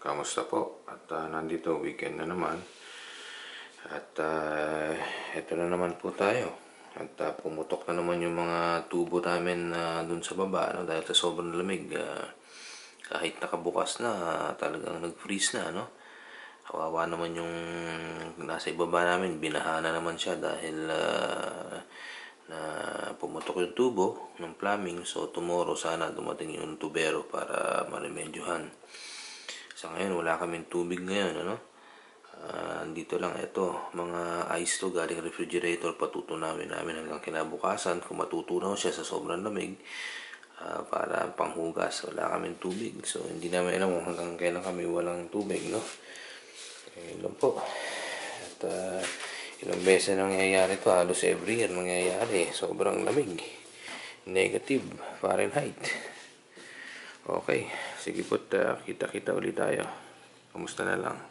Kamusta po? At nandito, weekend na naman. At eto na naman po tayo. At pumutok na naman yung mga tubo namin dun sa baba, no? Dahil sa sobrang lamig. Kahit nakabukas na, talagang nag-freeze na, no? Kawawa naman yung nasa ibaba namin. Binaha na naman siya dahil na pumutok yung tubo ng plumbing. So tomorrow sana dumating yung tubero para maremedyohan. Sa ngayon, wala kaming tubig ngayon, ano? Dito lang, ito, mga ice to galing refrigerator, patutunawin namin hanggang kinabukasan. Kung matutunaw siya sa sobrang lamig, para panghugas, wala kaming tubig. So, hindi namin alam kung hanggang kailan kami walang tubig, no? Yun po. At ilang beses nangyayari to, halos every year nangyayari. Sobrang lamig. Negative Fahrenheit. Okay, sige po, kita-kita ulit tayo. Kamusta na lang.